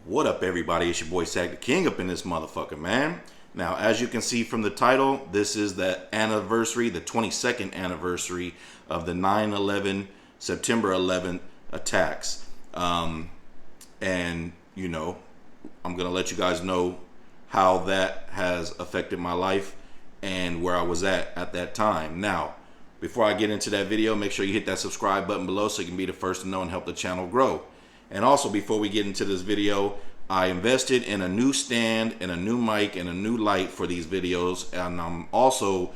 What up, everybody? It's your boy Sag the King up in this motherfucker, man. Now, as you can see from the title, this is the anniversary, the 22nd anniversary of the 9/11, September 11th attacks. And, you know, I'm going to let you guys know how that has affected my life and where I was at that time. Now, before I get into that video, make sure you hit that subscribe button below so you can be the first to know and help the channel grow. And also, before we get into this video, I invested in a new stand and a new mic and a new light for these videos, and I'm also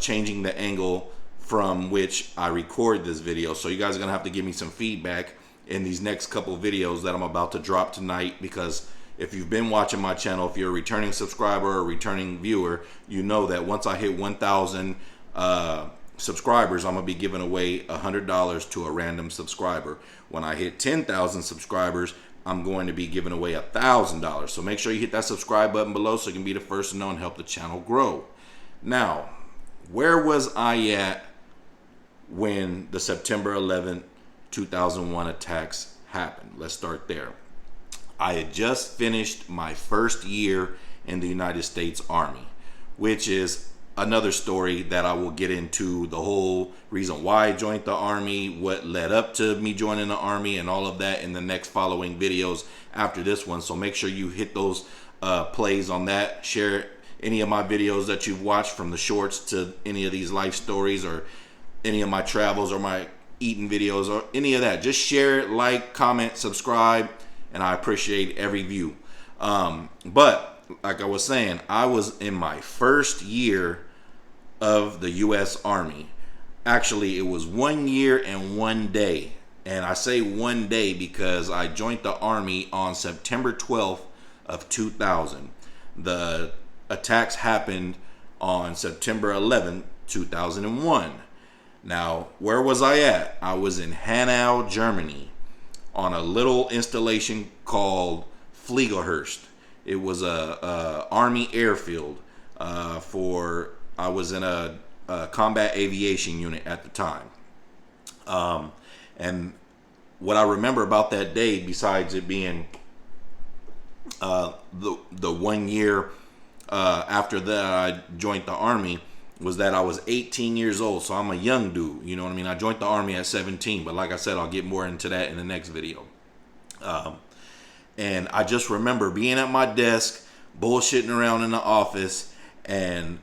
changing the angle from which I record this video. So you guys are gonna have to give me some feedback in these next couple videos that I'm about to drop tonight, because if you've been watching my channel, if you're a returning subscriber or a returning viewer, you know that once I hit 1,000 subscribers, I'm gonna be giving away $100 to a random subscriber. When I hit 10,000 subscribers, I'm going to be giving away $1,000. So make sure you hit that subscribe button below so you can be the first to know and help the channel grow. Now, where was I at when the September 11th, 2001 attacks happened? Let's start there. I had just finished my first year in the United States Army, which is another story that I will get into, the whole reason why I joined the Army, what led up to me joining the Army, and all of that in the next following videos after this one. So make sure you hit those plays on that. Share any of my videos that you've watched, from the shorts to any of these life stories or any of my travels or my eating videos or any of that. Just share it, like, comment, subscribe, and I appreciate every view. But like I was saying, I was in my first year of the U.S. Army. Actually, it was 1 year and 1 day. And I say 1 day because I joined the Army on September 12th of 2000. The attacks happened on September 11th, 2001. Now, where was I at? I was in Hanau, Germany, on a little installation called Fliegelhorst. It was a Army airfield I was in a combat aviation unit at the time. And what I remember about that day, besides it being the 1 year after that I joined the Army, was that I was 18 years old. So I'm a young dude, you know what I mean? I joined the Army at 17, but like I said, I'll get more into that in the next video. And I just remember being at my desk, bullshitting around in the office, and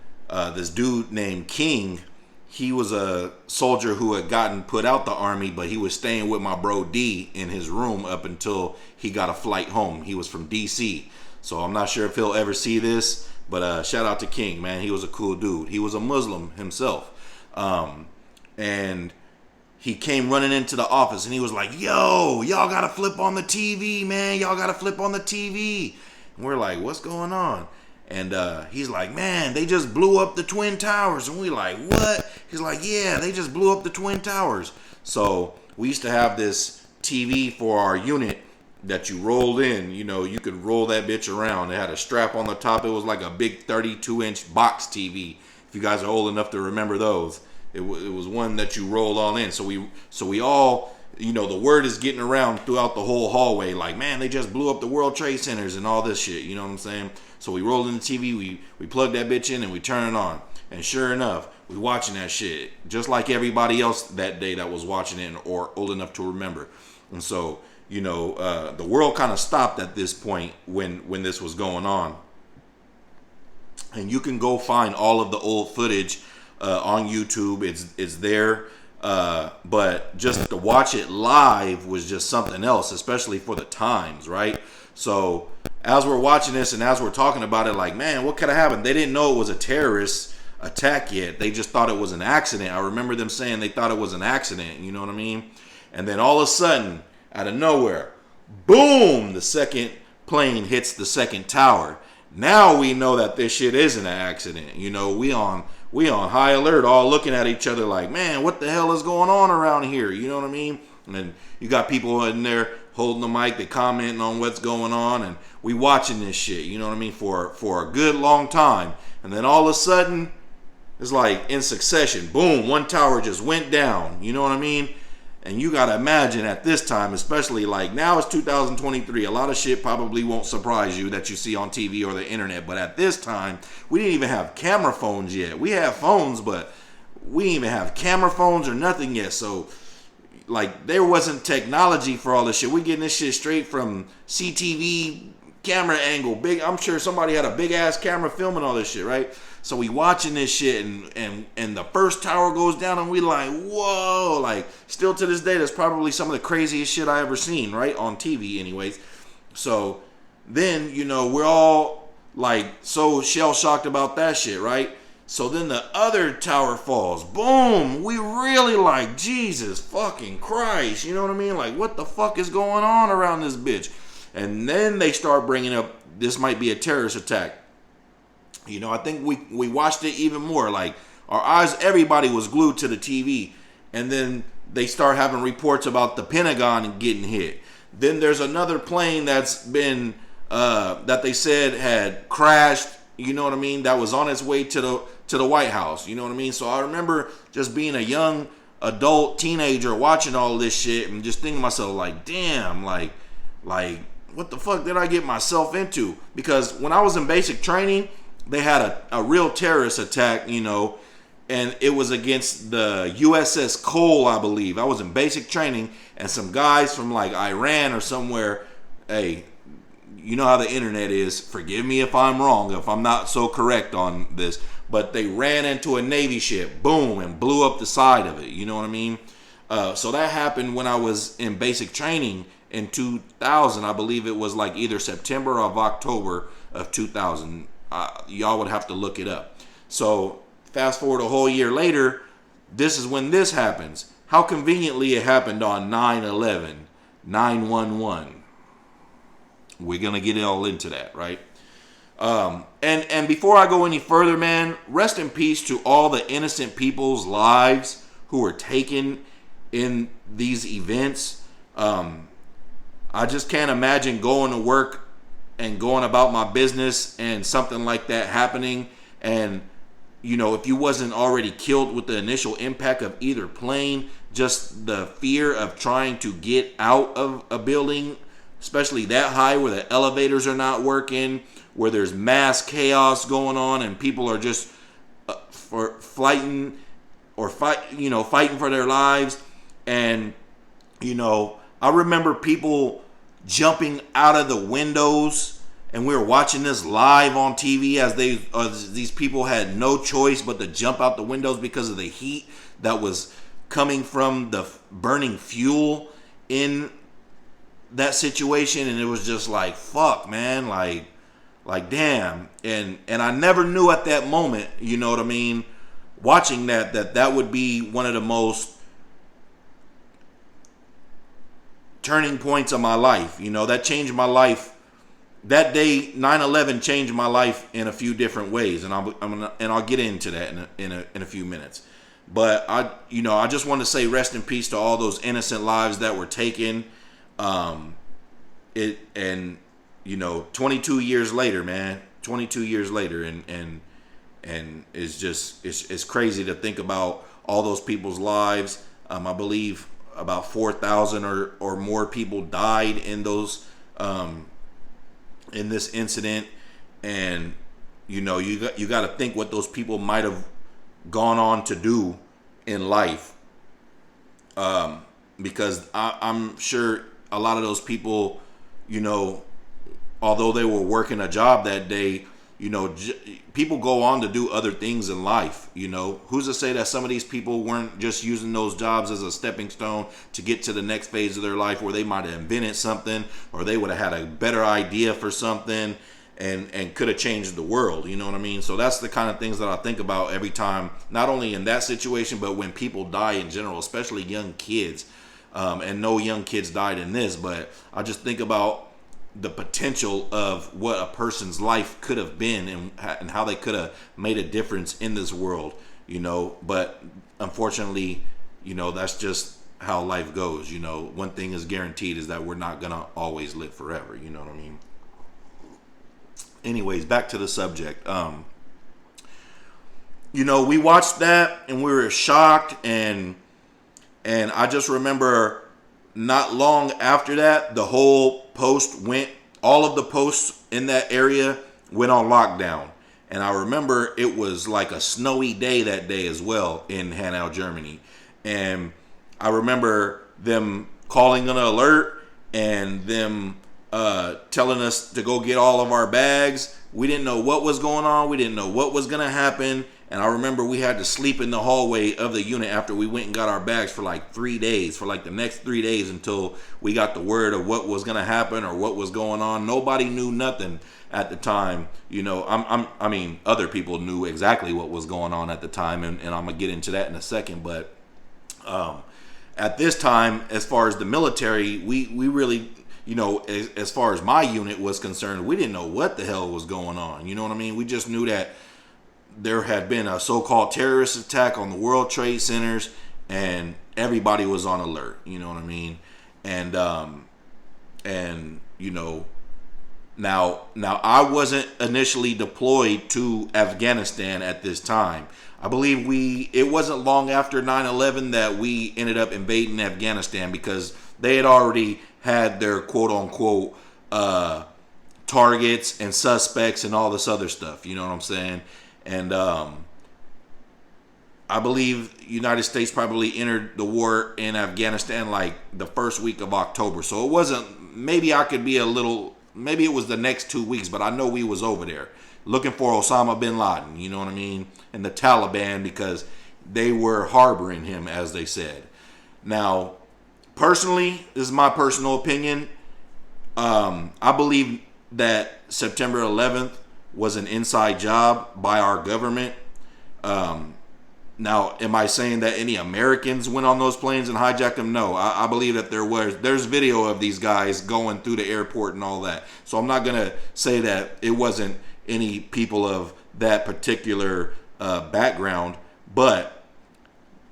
this dude named King, he was a soldier who had gotten put out the Army, but he was staying with my bro D in his room up until he got a flight home. He was from DC. So I'm not sure if he'll ever see this, but shout out to King, man. He was a cool dude. He was a Muslim himself. And he came running into the office and he was like, yo, y'all gotta flip on the TV, man. Y'all gotta flip on the TV. And we're like, what's going on? And he's like, man, they just blew up the Twin Towers. And we like, what? He's like, yeah, they just blew up the Twin Towers. So we used to have this TV for our unit that you rolled in. You know, you could roll that bitch around. It had a strap on the top. It was like a big 32-inch box TV. If you guys are old enough to remember those. It was one that you rolled all in. So we all, you know, the word is getting around throughout the whole hallway, like, man, they just blew up the World Trade Centers and all this shit. You know what I'm saying? So we rolled in the TV, we plugged that bitch in, and we turn it on. And sure enough, we watching that shit, just like everybody else that day that was watching it or old enough to remember. And so, you know, the world kind of stopped at this point when this was going on. And you can go find all of the old footage on YouTube. It's there, but just to watch it live was just something else, especially for the times, right? So as we're watching this and as we're talking about it, like, man, what could have happened? They didn't know it was a terrorist attack yet. They just thought it was an accident. I remember them saying they thought it was an accident, you know what I mean? And then all of a sudden, out of nowhere, boom, the second plane hits the second tower. Now we know that this shit isn't an accident. You know, we on high alert, all looking at each other like, man, what the hell is going on around here? You know what I mean? And then you got people in there holding the mic, they commenting on what's going on, and we watching this shit, you know what I mean, for a good long time. And then all of a sudden, it's like in succession, boom, one tower just went down, you know what I mean? And you gotta imagine at this time, especially like now it's 2023, a lot of shit probably won't surprise you that you see on TV or the internet. But at this time, we didn't even have camera phones yet. We have phones, but we didn't even have camera phones or nothing yet. So like there wasn't technology for all this shit. We getting this shit straight from CTV camera angle. Big, I'm sure somebody had a big ass camera filming all this shit, right? So we watching this shit and the first tower goes down and we like, whoa, like still to this day, that's probably some of the craziest shit I ever seen, right? On TV anyways. So then, you know, we're all like so shell shocked about that shit, right? So then the other tower falls. Boom. We really like, Jesus fucking Christ. You know what I mean? Like, what the fuck is going on around this bitch? And then they start bringing up, this might be a terrorist attack. You know, I think we watched it even more. Like, our eyes, everybody was glued to the TV. And then they start having reports about the Pentagon getting hit. Then there's another plane that's been, that they said had crashed. You know what I mean? That was on its way to the White House. You know what I mean? So I remember just being a young adult teenager watching all this shit and just thinking to myself, like, damn, like what the fuck did I get myself into? Because when I was in basic training, they had a real terrorist attack, you know, and it was against the USS Cole, I believe. I was in basic training, and some guys from like Iran or somewhere, hey, you know how the internet is. Forgive me if I'm wrong, if I'm not so correct on this. But they ran into a Navy ship, boom, and blew up the side of it. You know what I mean? So that happened when I was in basic training in 2000. I believe it was like either September or October of 2000. Y'all would have to look it up. So fast forward a whole year later, this is when this happens. How conveniently it happened on 9/11, 9/11. We're going to get all into that, right? And before I go any further, man, rest in peace to all the innocent people's lives who were taken in these events. I just can't imagine going to work and going about my business and something like that happening. And, you know, if you wasn't already killed with the initial impact of either plane, just the fear of trying to get out of a building, especially that high where the elevators are not working, where there's mass chaos going on and people are just fighting for their lives. And, you know, I remember people jumping out of the windows, and we were watching this live on TV as these people had no choice but to jump out the windows because of the heat that was coming from the burning fuel in that situation. And it was just like, fuck, man, like damn. And I never knew at that moment, you know what I mean, watching that would be one of the most turning points of my life. You know, that changed my life. That day, 9/11 changed my life in a few different ways, and I'll get into that in a few minutes. But I just want to say rest in peace to all those innocent lives that were taken. 22 years later, man, 22 years later, and it's crazy to think about all those people's lives. I believe about 4,000 or more people died in those in this incident. And you know, you got to think what those people might have gone on to do in life, because I'm sure a lot of those people, you know, although they were working a job that day, you know, people go on to do other things in life. You know, who's to say that some of these people weren't just using those jobs as a stepping stone to get to the next phase of their life, where they might have invented something, or they would have had a better idea for something and could have changed the world. You know what I mean? So that's the kind of things that I think about every time, not only in that situation, but when people die in general, especially young kids. And no young kids died in this, but I just think about the potential of what a person's life could have been and how they could have made a difference in this world, you know. But unfortunately, you know, that's just how life goes. You know, one thing is guaranteed is that we're not gonna always live forever. You know what I mean? Anyways, back to the subject. You know, we watched that and we were shocked, and And I just remember not long after that, the whole post went, all of the posts in that area went on lockdown. And I remember it was like a snowy day that day as well in Hanau, Germany. And I remember them calling an alert and them telling us to go get all of our bags. We didn't know what was going on. We didn't know what was going to happen. And I remember we had to sleep in the hallway of the unit after we went and got our bags for like 3 days, for like the next 3 days until we got the word of what was going to happen or what was going on. Nobody knew nothing at the time. You know, I mean, other people knew exactly what was going on at the time, and I'm going to get into that in a second. But at this time, as far as the military, we really, you know, as far as my unit was concerned, we didn't know what the hell was going on. You know what I mean? We just knew that there had been a so-called terrorist attack on the World Trade Centers, and everybody was on alert. You know what I mean? And you know, now I wasn't initially deployed to Afghanistan at this time. I believe it wasn't long after 9/11 that we ended up invading Afghanistan, because they had already had their quote-unquote targets and suspects and all this other stuff. You know what I'm saying? And I believe the United States probably entered the war in Afghanistan like the first week of October. So it wasn't, maybe I could be a little, maybe it was the next 2 weeks, but I know we was over there looking for Osama bin Laden, you know what I mean? And the Taliban, because they were harboring him, as they said. Now, personally, this is my personal opinion. I believe that September 11th was an inside job by our government. Now, am I saying that any Americans went on those planes and hijacked them? No, I believe that there's video of these guys going through the airport and all that. So I'm not going to say that it wasn't any people of that particular background. But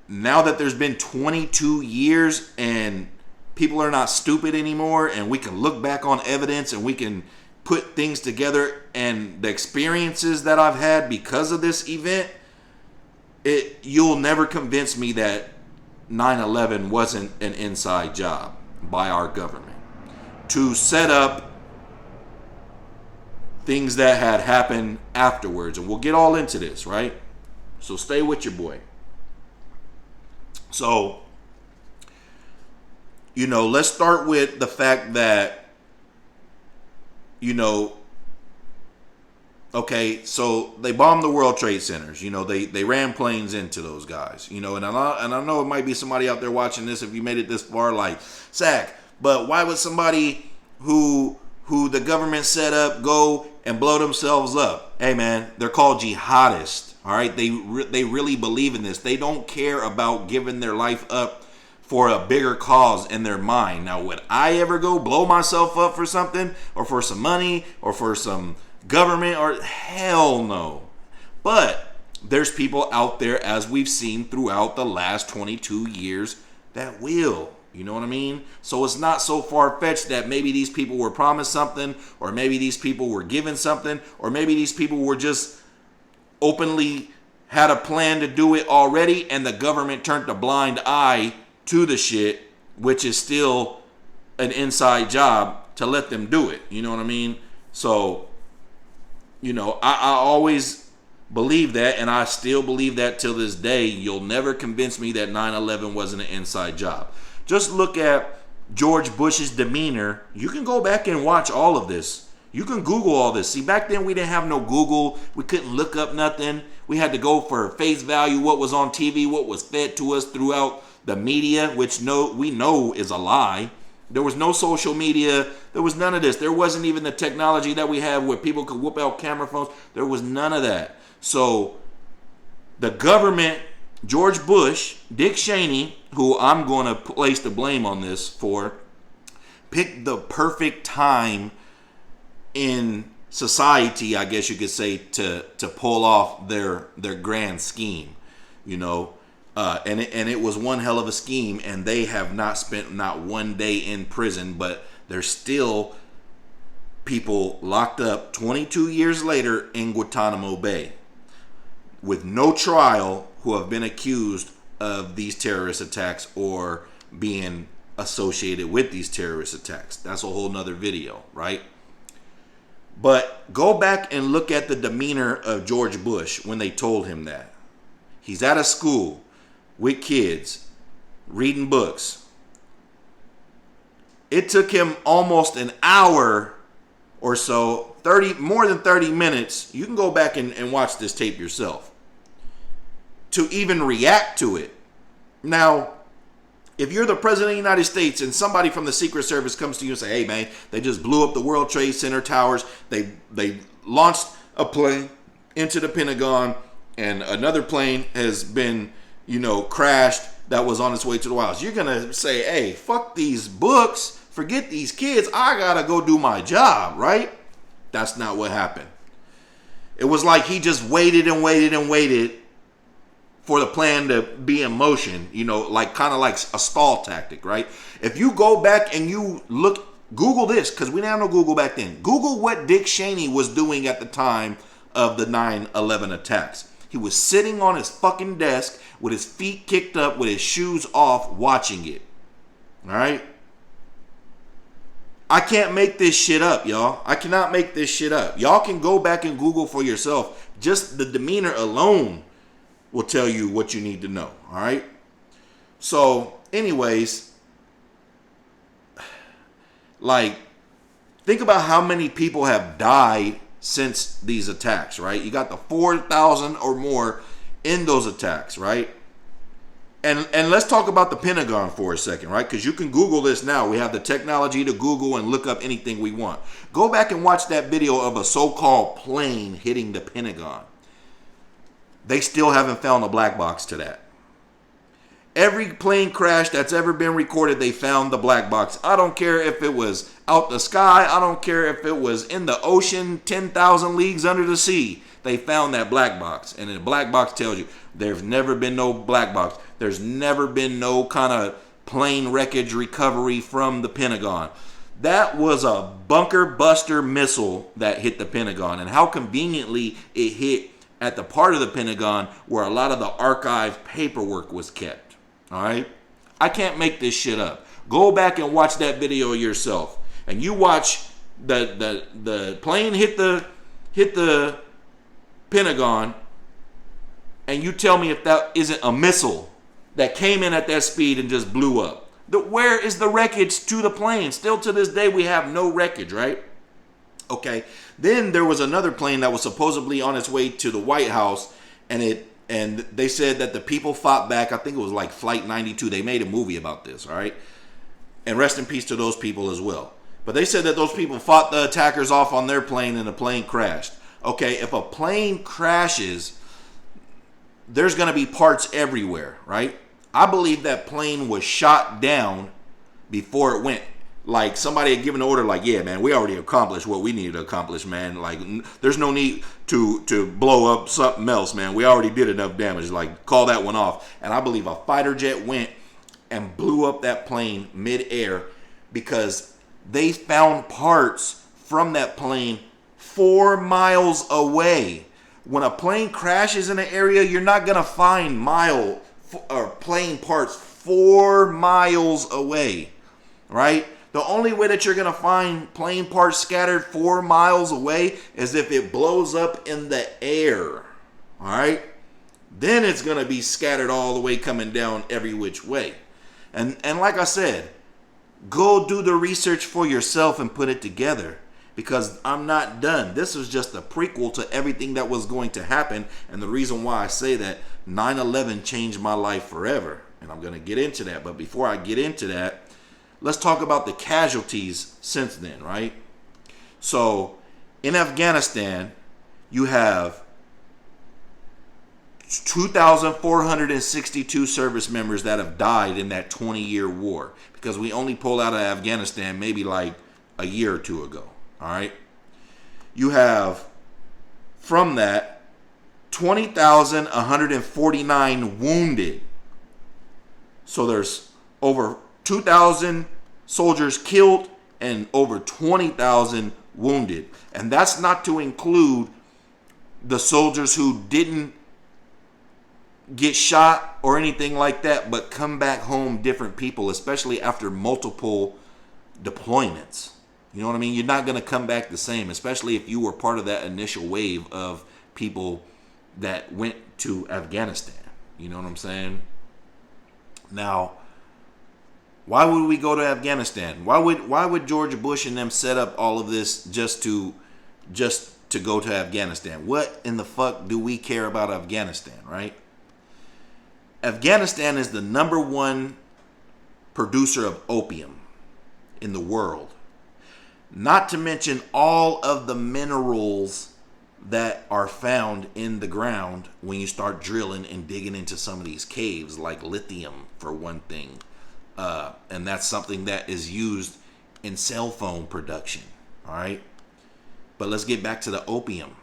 now that there's been 22 years and people are not stupid anymore, and we can look back on evidence and we can put things together, and the experiences that I've had because of this event, you'll never convince me that 9/11 wasn't an inside job by our government to set up things that had happened afterwards. And we'll get all into this, right? So stay with your boy. So, you know, let's start with the fact that, you know, okay, so they bombed the World Trade Centers. You know, they ran planes into those guys. You know, and I know it might be somebody out there watching this, if you made it this far, like, Zach, but why would somebody who the government set up go and blow themselves up? Hey, man, they're called jihadists. All right, they really believe in this. They don't care about giving their life up for a bigger cause in their mind. Now, would I ever go blow myself up for something, or for some money, or for some government? Or hell no. But there's people out there, as we've seen throughout the last 22 years, that will. You know what I mean? So it's not so far-fetched that maybe these people were promised something, or maybe these people were given something, or maybe these people were just openly had a plan to do it already, and the government turned a blind eye to the shit, which is still an inside job to let them do it. You know what I mean? So, you know, I always believe that, and I still believe that till this day. You'll never convince me that 9/11 wasn't an inside job. Just look at George Bush's demeanor. You can go back and watch all of this. You can Google all this. See, back then we didn't have no Google. We couldn't look up nothing. We had to go for face value, what was on TV, what was fed to us throughout the media, which we know is a lie. There was no social media. There was none of this. There wasn't even the technology that we have where people could whip out camera phones. There was none of that. So the government, George Bush, Dick Cheney, who I'm going to place the blame on this for, picked the perfect time in society, I guess you could say, to pull off their grand scheme, you know. And it was one hell of a scheme, and they have not spent not one day in prison, but there's still people locked up 22 years later in Guantanamo Bay with no trial, who have been accused of these terrorist attacks or being associated with these terrorist attacks. That's a whole nother video, right? But go back and look at the demeanor of George Bush when they told him that. He's at a school with kids, reading books. It took him almost an hour or so, more than 30 minutes. You can go back and watch this tape yourself to even react to it. Now, if you're the president of the United States and somebody from the Secret Service comes to you and say, hey man, they just blew up the World Trade Center towers. They launched a plane into the Pentagon and another plane has been, crashed that was on its way to the White House. You're going to say, hey, fuck these books. Forget these kids. I got to go do my job, right? That's not what happened. It was like he just waited and waited and waited for the plan to be in motion, kind of like a stall tactic, right? If you go back and you look, Google this, because we didn't have no Google back then. Google what Dick Cheney was doing at the time of the 9/11 attacks. He was sitting on his fucking desk with his feet kicked up, with his shoes off, watching it. All right? I can't make this shit up, y'all. I cannot make this shit up. Y'all can go back and Google for yourself. Just the demeanor alone will tell you what you need to know. All right? So, anyways, think about how many people have died since these attacks, right? You got the 4,000 or more in those attacks, right? And let's talk about the Pentagon for a second, right? Because you can Google this now. We have the technology to Google and look up anything we want. Go back and watch that video of a so-called plane hitting the Pentagon. They still haven't found a black box to that. Every plane crash that's ever been recorded, they found the black box. I don't care if it was out the sky. I don't care if it was in the ocean, 10,000 leagues under the sea. They found that black box. And the black box tells you there's never been no black box. There's never been no kind of plane wreckage recovery from the Pentagon. That was a bunker buster missile that hit the Pentagon. And how conveniently it hit at the part of the Pentagon where a lot of the archived paperwork was kept. All right? I can't make this shit up. Go back and watch that video yourself. And you watch the plane hit the Pentagon, and you tell me if that isn't a missile that came in at that speed and just blew up. Where is the wreckage to the plane? Still to this day, we have no wreckage, right? Okay. Then there was another plane that was supposedly on its way to the White House, and they said that the people fought back. I think it was like Flight 92. They made a movie about this, all right? And rest in peace to those people as well. But they said that those people fought the attackers off on their plane and the plane crashed. Okay, if a plane crashes, there's going to be parts everywhere, right? I believe that plane was shot down before it went. Like somebody had given an order like, yeah, man, we already accomplished what we needed to accomplish, man. Like there's no need to blow up something else, man. We already did enough damage. Like call that one off. And I believe a fighter jet went and blew up that plane midair because they found parts from that plane 4 miles away. When a plane crashes in an area, you're not going to find plane parts 4 miles away, right? The only way that you're going to find plane parts scattered 4 miles away is if it blows up in the air, all right? Then it's going to be scattered all the way coming down every which way. And like I said, go do the research for yourself and put it together, because I'm not done. This was just a prequel to everything that was going to happen. And the reason why I say that 9/11 changed my life forever. And I'm going to get into that. But before I get into that, let's talk about the casualties since then, right? So in Afghanistan, you have 2,462 service members that have died in that 20-year war, because we only pulled out of Afghanistan maybe like a year or two ago. All right. You have from that 20,149 wounded. So there's over 2,000 soldiers killed and over 20,000 wounded. And that's not to include the soldiers who didn't get shot or anything like that, but come back home different people, especially after multiple deployments. You know what I mean? You're not going to come back the same, especially if you were part of that initial wave of people that went to Afghanistan. You know what I'm saying? Now, why would we go to Afghanistan? Why would George Bush and them set up all of this just to go to Afghanistan? What in the fuck do we care about Afghanistan, right? Afghanistan is the number one producer of opium in the world. Not to mention all of the minerals that are found in the ground when you start drilling and digging into some of these caves, like lithium, for one thing. And that's something that is used in cell phone production. All right. But let's get back to the opium.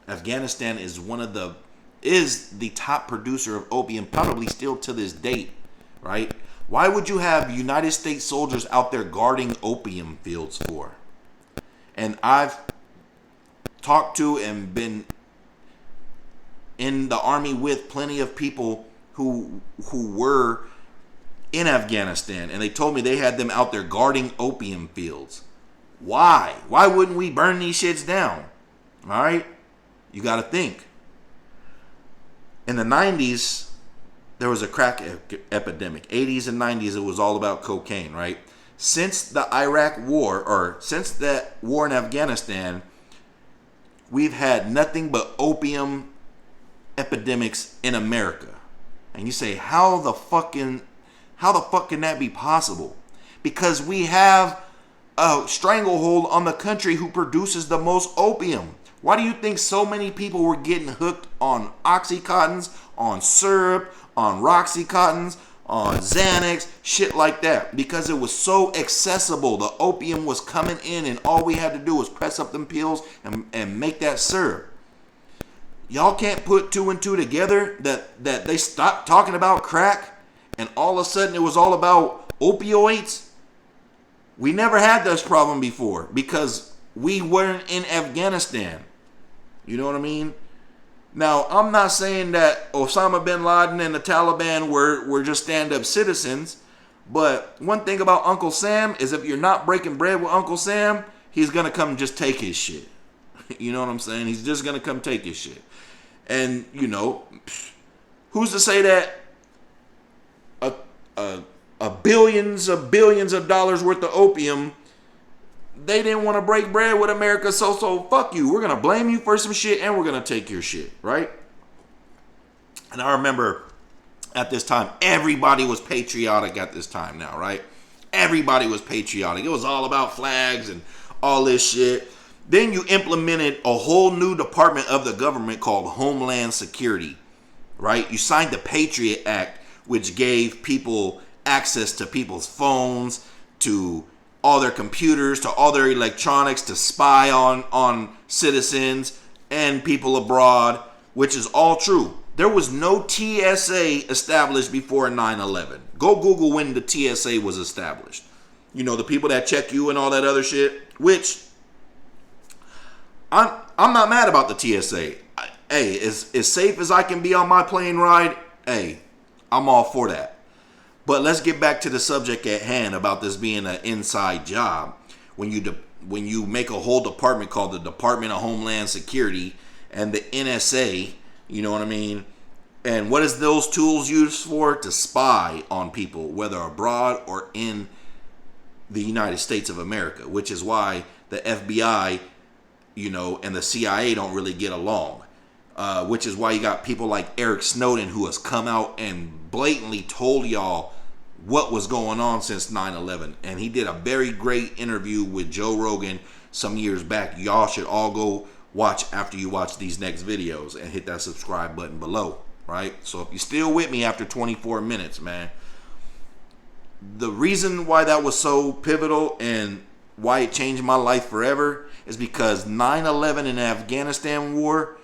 Afghanistan is the top producer of opium, probably still to this date, right? Why would you have United States soldiers out there guarding opium fields for? And I've talked to and been in the army with plenty of people who were in Afghanistan, and they told me they had them out there guarding opium fields. Why? Why wouldn't we burn these shits down? All right? You got to think. In the 90s, there was a crack epidemic. 80s and 90s, it was all about cocaine, right? Since the Iraq war, or since that war in Afghanistan, we've had nothing but opium epidemics in America. And you say, how the fuck can that be possible? Because we have a stranglehold on the country who produces the most opium. Why do you think so many people were getting hooked on Oxycontins, on syrup, on Roxycontins, on Xanax, shit like that? Because it was so accessible. The opium was coming in, and all we had to do was press up them pills and make that syrup. Y'all can't put two and two together that they stopped talking about crack and all of a sudden it was all about opioids. We never had this problem before because we weren't in Afghanistan. You know what I mean? Now, I'm not saying that Osama bin Laden and the Taliban were just stand-up citizens, but one thing about Uncle Sam is if you're not breaking bread with Uncle Sam, he's going to come just take his shit. You know what I'm saying? He's just going to come take his shit. And, you know, who's to say that billions of dollars worth of opium, they didn't want to break bread with America, so fuck you. We're going to blame you for some shit and we're going to take your shit, right? And I remember at this time, everybody was patriotic at this time now, right? Everybody was patriotic. It was all about flags and all this shit. Then you implemented a whole new department of the government called Homeland Security, right? You signed the Patriot Act, which gave people access to people's phones, to all their computers, to all their electronics, to spy on citizens and people abroad, which is all true. There was no TSA established before 9/11. Go Google when the TSA was established. You know, the people that check you and all that other shit, which I'm not mad about the TSA. Hey, as safe as I can be on my plane ride, hey, I'm all for that. But let's get back to the subject at hand about this being an inside job. When you make a whole department called the Department of Homeland Security and the NSA, you know what I mean? And what is those tools used for? To spy on people, whether abroad or in the United States of America, which is why the FBI, you know, and the CIA don't really get along. Which is why you got people like Eric Snowden, who has come out and blatantly told y'all what was going on since 9/11. And he did a very great interview with Joe Rogan some years back. Y'all should all go watch after you watch these next videos and hit that subscribe button below, right? So if you're still with me after 24 minutes, man, the reason why that was so pivotal and why it changed my life forever is because 9/11 and the Afghanistan war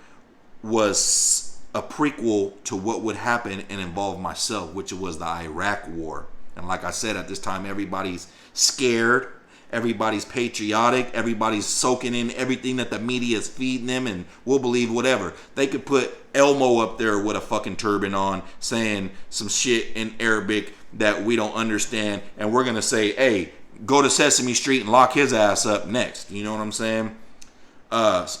was a prequel to what would happen and involve myself, which was the Iraq war. And like I said, at this time, everybody's scared. Everybody's patriotic. Everybody's soaking in everything that the media is feeding them and will believe whatever. They could put Elmo up there with a fucking turban on saying some shit in Arabic that we don't understand. And we're going to say, hey, go to Sesame Street and lock his ass up next. You know what I'm saying?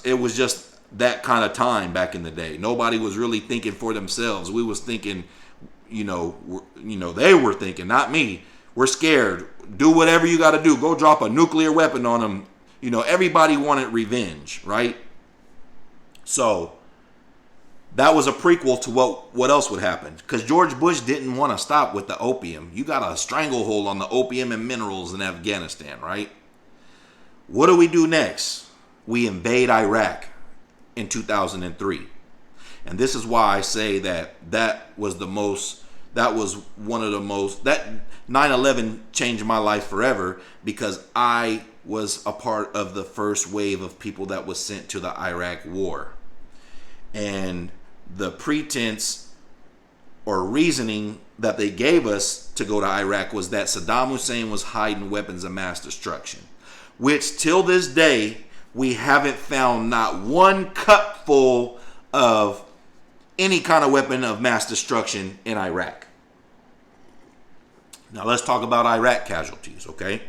It was just that kind of time back in the day. Nobody was really thinking for themselves. We was thinking, they were thinking, not me. We're scared. Do whatever you got to do. Go drop a nuclear weapon on them. Everybody wanted revenge, right? So that was a prequel to what else would happen. Because George Bush didn't want to stop with the opium. You got a stranglehold on the opium and minerals in Afghanistan, right? What do we do next? We invade Iraq in 2003. And this is why I say that 9/11 changed my life forever, because I was a part of the first wave of people that was sent to the Iraq war. And the pretense or reasoning that they gave us to go to Iraq was that Saddam Hussein was hiding weapons of mass destruction, which till this day, we haven't found not one cupful of any kind of weapon of mass destruction in Iraq. Now let's talk about Iraq casualties, okay?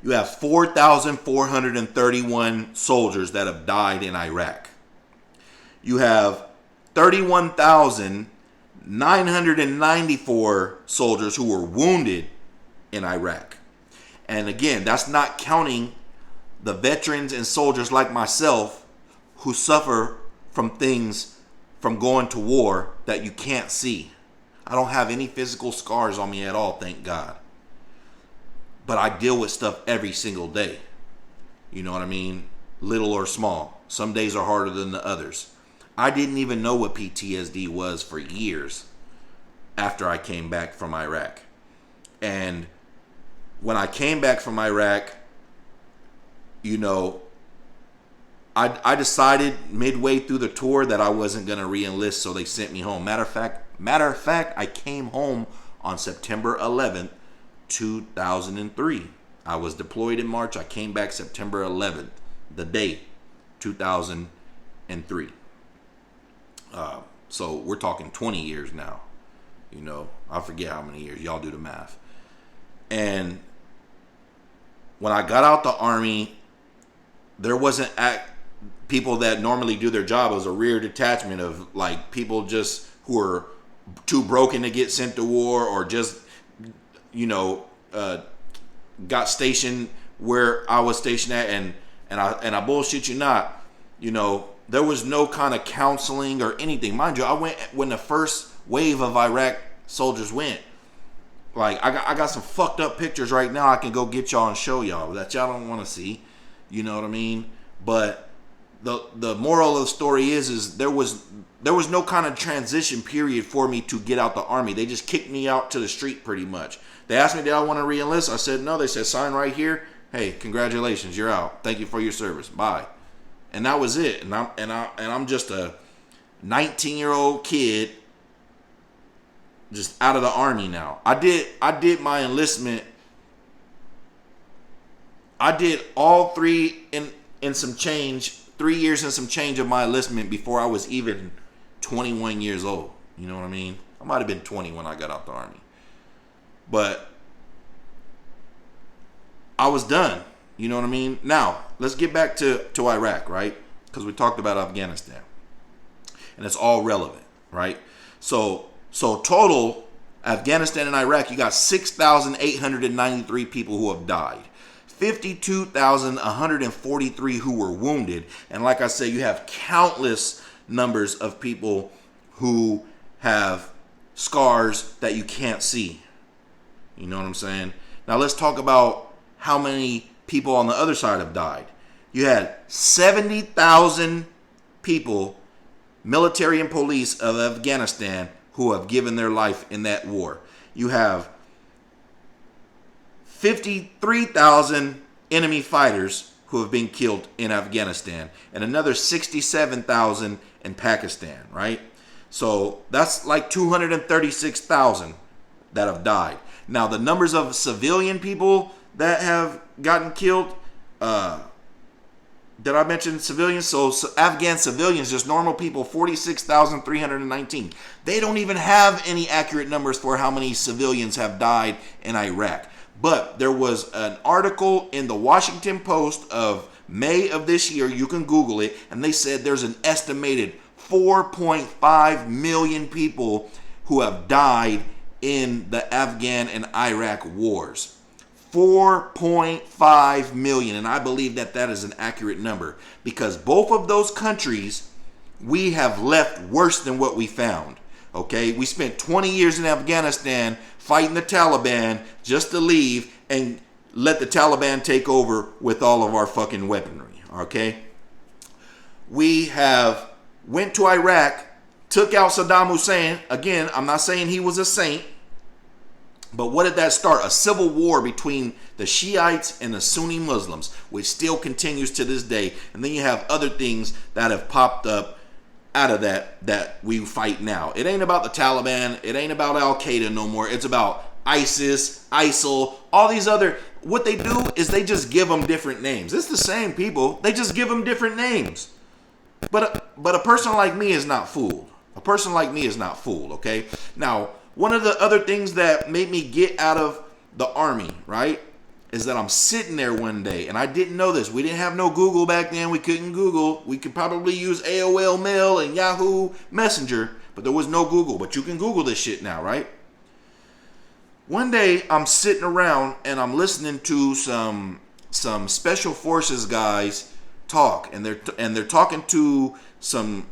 You have 4,431 soldiers that have died in Iraq. You have 31,994 soldiers who were wounded in Iraq. And again, that's not counting the veterans and soldiers like myself who suffer from things from going to war that you can't see. I don't have any physical scars on me at all, thank God. But I deal with stuff every single day. You know what I mean? Little or small. Some days are harder than the others. I didn't even know what PTSD was for years after I came back from Iraq. And when I came back from Iraq, I decided midway through the tour that I wasn't going to re-enlist, so they sent me home. Matter of fact, I came home on September 11th, 2003. I was deployed in March. I came back September 11th, the day, 2003. So we're talking 20 years now. I forget how many years. Y'all do the math. And when I got out the Army, there wasn't people that normally do their job. It was a rear detachment of like people just who are too broken to get sent to war, or just got stationed where I was stationed at, and I bullshit you not, there was no kind of counseling or anything. Mind you, I went when the first wave of Iraq soldiers went. Like I got some fucked up pictures right now I can go get y'all and show y'all that y'all don't want to see. You know what I mean? But the moral of the story is there was no kind of transition period for me to get out the Army. They just kicked me out to the street pretty much. They asked me, did I want to re-enlist? I said no. They said, sign right here. Hey, congratulations, you're out. Thank you for your service. Bye. And that was it. And I'm just a 19-year-old kid just out of the Army now. I did my enlistment. I did all 3 in some change, 3 years and some change of my enlistment before I was even 21 years old. You know what I mean? I might have been 20 when I got out the Army. But I was done. You know what I mean? Now, let's get back to Iraq, right? Because we talked about Afghanistan. And it's all relevant, right? So total, Afghanistan and Iraq, you got 6,893 people who have died. 52,143 who were wounded. And like I said, you have countless numbers of people who have scars that you can't see. You know what I'm saying? Now let's talk about how many people on the other side have died. You had 70,000 people, military and police of Afghanistan, who have given their life in that war. You have 53,000 enemy fighters who have been killed in Afghanistan, and another 67,000 in Pakistan, right? So that's like 236,000 that have died. Now, the numbers of civilian people that have gotten killed. Did I mention civilians? So Afghan civilians, just normal people, 46,319. They don't even have any accurate numbers for how many civilians have died in Iraq. But there was an article in the Washington Post of May of this year. You can Google it. And they said there's an estimated 4.5 million people who have died in the Afghan and Iraq wars. 4.5 million. And I believe that that is an accurate number, because both of those countries we have left worse than what we found. Okay, we spent 20 years in Afghanistan fighting the Taliban just to leave and let the Taliban take over with all of our fucking weaponry. Okay, we have went to Iraq, took out Saddam Hussein. Again, I'm not saying he was a saint, but what did that start? A civil war between the Shiites and the Sunni Muslims, which still continues to this day. And then you have other things that have popped up out of that we fight now. It ain't about the Taliban. It ain't about Al-Qaeda no more. It's about ISIS, ISIL, all these other. What they do is they just give them different names. It's the same people. They just give them different names. But a person like me is not fooled. A person like me is not fooled, okay? Now, one of the other things that made me get out of the army, right, is that I'm sitting there one day, and I didn't know this. We didn't have no Google back then. We couldn't Google. We could probably use AOL Mail and Yahoo Messenger, but there was no Google. But you can Google this shit now, right? One day, I'm sitting around, and I'm listening to some special forces guys talk, and they're talking to some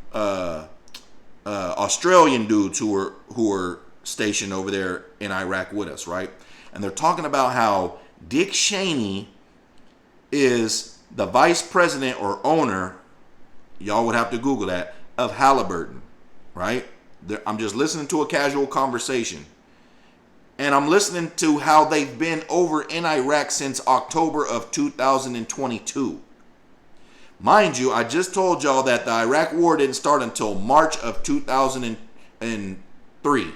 Australian dudes who were stationed over there in Iraq with us, right? And they're talking about how Dick Cheney is the vice president or owner, y'all would have to Google that, of Halliburton, right? I'm just listening to a casual conversation. And I'm listening to how they've been over in Iraq since October of 2022. Mind you, I just told y'all that the Iraq war didn't start until March of 2003.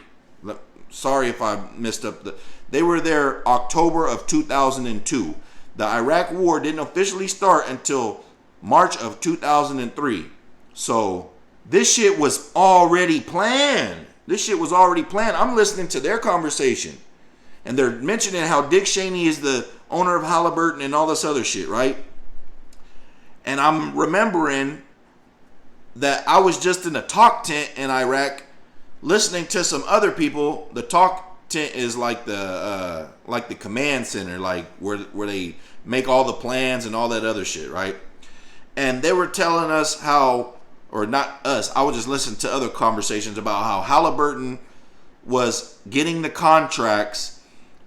Sorry if I messed up. They were there October of 2002. The Iraq war didn't officially start until March of 2003. So this shit was already planned. I'm listening to their conversation. And they're mentioning how Dick Cheney is the owner of Halliburton and all this other shit, right? And I'm remembering that I was just in a talk tent in Iraq listening to some other people. The talk tent is like the command center, like where they make all the plans and all that other shit, right? And they were telling us how, or not us, I was just listening to other conversations about how Halliburton was getting the contracts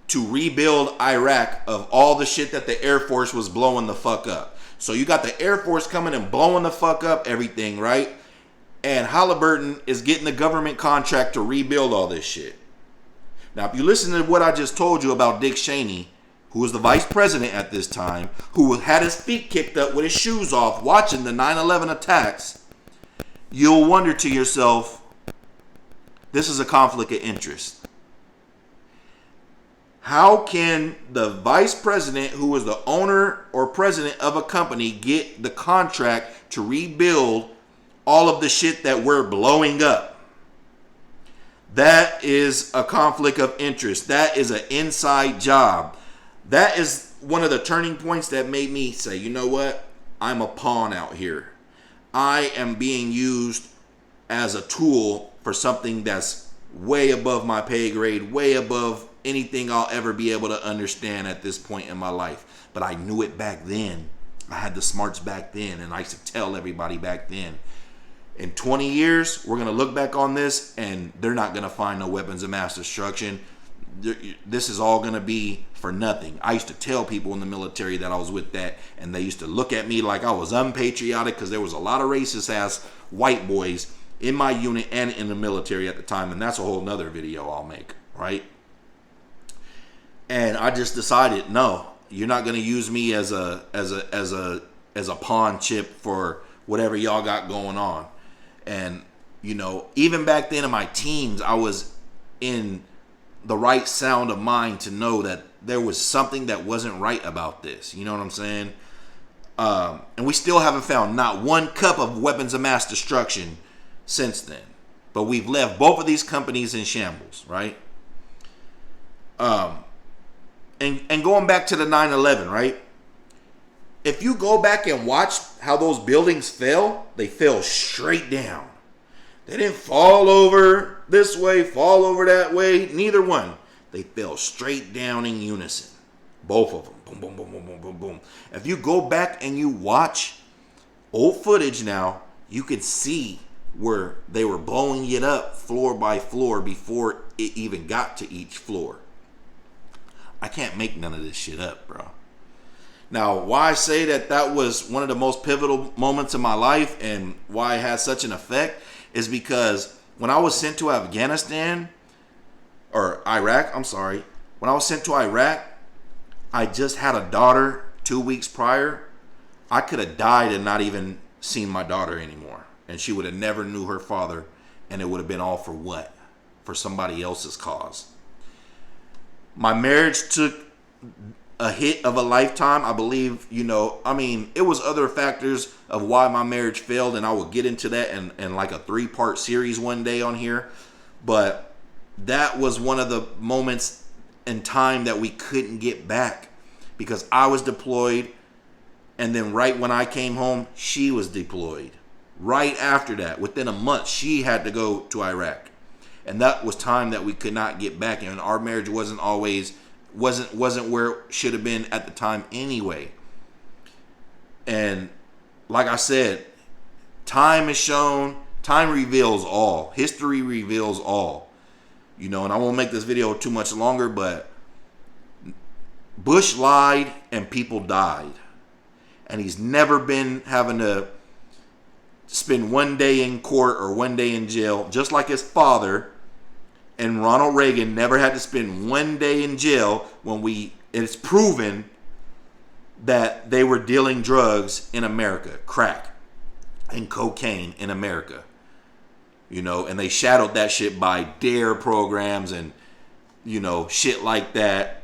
to rebuild Iraq of all the shit that the Air Force was blowing the fuck up. So you got the Air Force coming and blowing the fuck up everything, right? And Halliburton is getting the government contract to rebuild all this shit. Now, if you listen to what I just told you about Dick Cheney, who was the vice president at this time, who had his feet kicked up with his shoes off watching the 9/11 attacks, you'll wonder to yourself, this is a conflict of interest. How can the vice president, who was the owner or president of a company, get the contract to rebuild all of the shit that we're blowing up? That is a conflict of interest. That is an inside job. That is one of the turning points that made me say, you know what? I'm a pawn out here. I am being used as a tool for something that's way above my pay grade, way above anything I'll ever be able to understand at this point in my life. But I knew it back then. I had the smarts back then, and I used to tell everybody back then. In 20 years, we're going to look back on this, and they're not going to find no weapons of mass destruction. This is all going to be for nothing. I used to tell people in the military that I was with that, and they used to look at me like I was unpatriotic, because there was a lot of racist-ass white boys in my unit and in the military at the time, and that's a whole nother video I'll make, right? And I just decided, no, you're not going to use me as a pawn chip for whatever y'all got going on. And, you know, even back then in my teens, I was in the right sound of mind to know that there was something that wasn't right about this. You know what I'm saying? And we still haven't found not one cup of weapons of mass destruction since then. But we've left both of these companies in shambles, right? And going back to the 9/11, right? If you go back and watch how those buildings fell, they fell straight down. They didn't fall over this way, fall over that way. Neither one. They fell straight down in unison. Both of them. Boom, boom, boom, boom, boom, boom, boom. If you go back and you watch old footage now, you can see where they were blowing it up floor by floor before it even got to each floor. I can't make none of this shit up, bro. Now, why I say that was one of the most pivotal moments in my life and why it had such an effect is because when I was sent to Afghanistan, or Iraq, I'm sorry. When I was sent to Iraq, I just had a daughter 2 weeks prior. I could have died and not even seen my daughter anymore. And she would have never knew her father. And it would have been all for what? For somebody else's cause. My marriage took a hit of a lifetime. I believe, it was other factors of why my marriage failed. And I will get into that in like a 3-part series one day on here. But that was one of the moments in time that we couldn't get back because I was deployed, and then right when I came home, she was deployed. Right after that, within a month, she had to go to Iraq, and that was time that we could not get back, and our marriage wasn't where it should have been at the time anyway. And like I said, time reveals all. History reveals all. And I won't make this video too much longer, but Bush lied and people died. And he's never been having to spend one day in court or one day in jail, just like his father. And Ronald Reagan never had to spend one day in jail when it's proven that they were dealing drugs in America, crack and cocaine in America. And they shadowed that shit by DARE programs and, shit like that.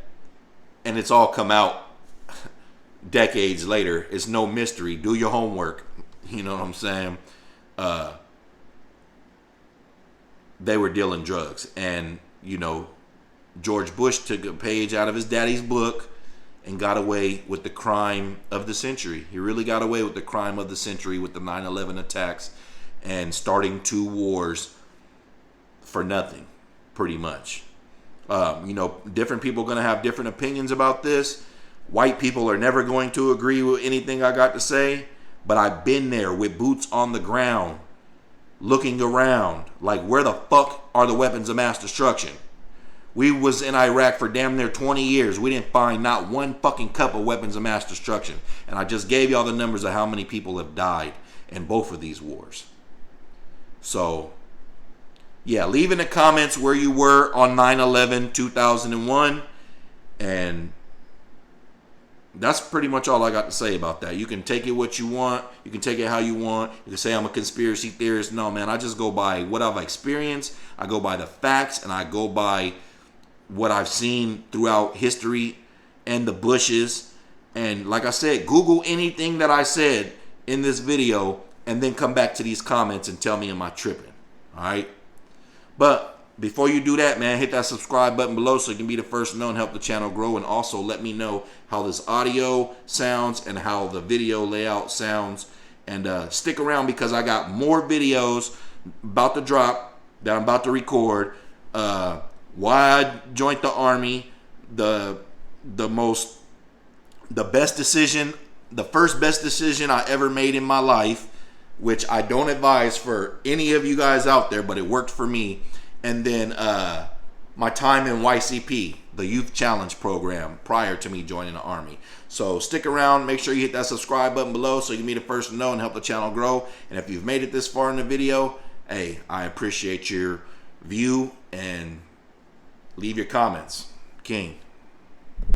And it's all come out decades later. It's no mystery. Do your homework. You know what I'm saying? They were dealing drugs. And, George Bush took a page out of his daddy's book and got away with the crime of the century. He really got away with the crime of the century with the 9/11 attacks and starting 2 wars for nothing, pretty much. Different people are going to have different opinions about this. White people are never going to agree with anything I got to say, but I've been there with boots on the ground, looking around, like where the fuck are the weapons of mass destruction? We was in Iraq for damn near 20 years. We didn't find not one fucking cup of weapons of mass destruction. And I just gave y'all the numbers of how many people have died in both of these wars. So, yeah, leave in the comments where you were on 9/11, 2001. And that's pretty much all I got to say about that. You can take it what you want. You can take it how you want. You can say I'm a conspiracy theorist. No, man, I just go by what I've experienced. I go by the facts, and I go by what I've seen throughout history and the Bushes. And like I said, Google anything that I said in this video and then come back to these comments and tell me am I tripping. All right? But before you do that, man, hit that subscribe button below so you can be the first to know and help the channel grow. And also let me know how this audio sounds and how the video layout sounds. And stick around because I got more videos about to drop that I'm about to record. Why I joined the Army, the best decision, the first best decision I ever made in my life, which I don't advise for any of you guys out there, but it worked for me. And then my time in YCP, the Youth Challenge Program, prior to me joining the Army. So stick around. Make sure you hit that subscribe button below so you can be the first to know and help the channel grow. And if you've made it this far in the video, hey, I appreciate your view and leave your comments. King.